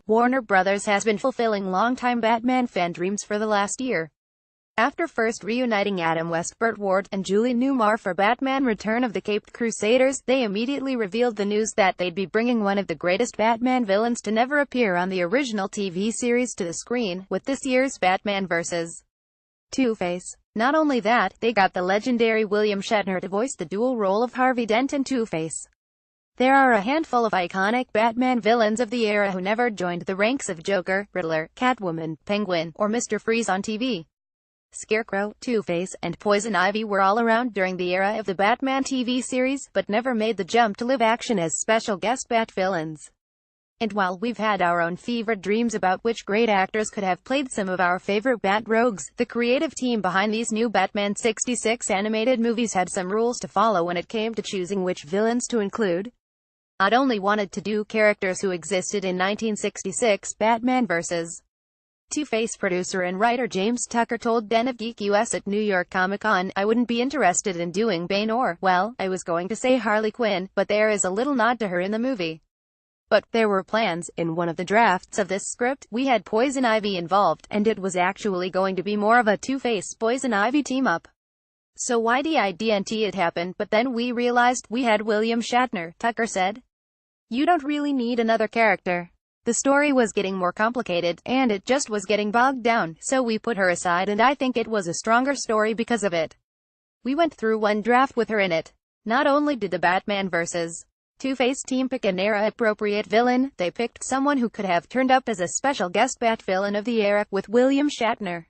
Warner Brothers has been fulfilling longtime Batman fan dreams for the last year. After first reuniting Adam West, Burt Ward, and Julie Newmar for Batman Return of the Caped Crusaders, they immediately revealed the news that they'd be bringing one of the greatest Batman villains to never appear on the original TV series to the screen, with this year's Batman vs. Two-Face. Not only that, they got the legendary William Shatner to voice the dual role of Harvey Dent and Two-Face. There are a handful of iconic Batman villains of the era who never joined the ranks of Joker, Riddler, Catwoman, Penguin, or Mr. Freeze on TV. Scarecrow, Two-Face, and Poison Ivy were all around during the era of the Batman TV series, but never made the jump to live action as special guest Bat villains. And while we've had our own fevered dreams about which great actors could have played some of our favorite Bat rogues, the creative team behind these new Batman 66 animated movies had some rules to follow when it came to choosing which villains to include. Not only wanted to do characters who existed in 1966 Batman vs. Two-Face producer and writer James Tucker told Den of Geek US at New York Comic Con, "I wouldn't be interested in doing Bane or, well, I was going to say Harley Quinn, but there is a little nod to her in the movie. But there were plans. In one of the drafts of this script, we had Poison Ivy involved, and it was actually going to be more of a Two-Face Poison Ivy team-up. So why didn't it happen, but then we realized we had William Shatner," Tucker said. "You don't really need another character. The story was getting more complicated, and it just was getting bogged down, so we put her aside, and I think it was a stronger story because of it. We went through one draft with her in it." Not only did the Batman vs. Two-Face team pick an era-appropriate villain, they picked someone who could have turned up as a special guest Bat villain of the era, with William Shatner.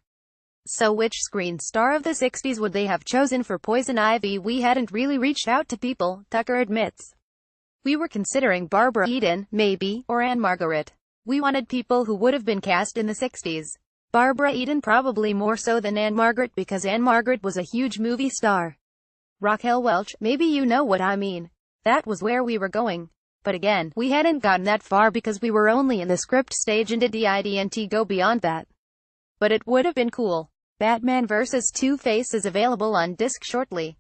So which screen star of the 60s would they have chosen for Poison Ivy? "We hadn't really reached out to people," Tucker admits. "We were considering Barbara Eden, maybe, or Anne Margaret. We wanted people who would have been cast in the 60s. Barbara Eden probably more so than Anne Margaret because Anne Margaret was a huge movie star. Raquel Welch, maybe you know what I mean. That was where we were going. But again, we hadn't gotten that far because we were only in the script stage and didn't go beyond that. But it would have been cool." Batman vs. Two-Face is available on disc shortly.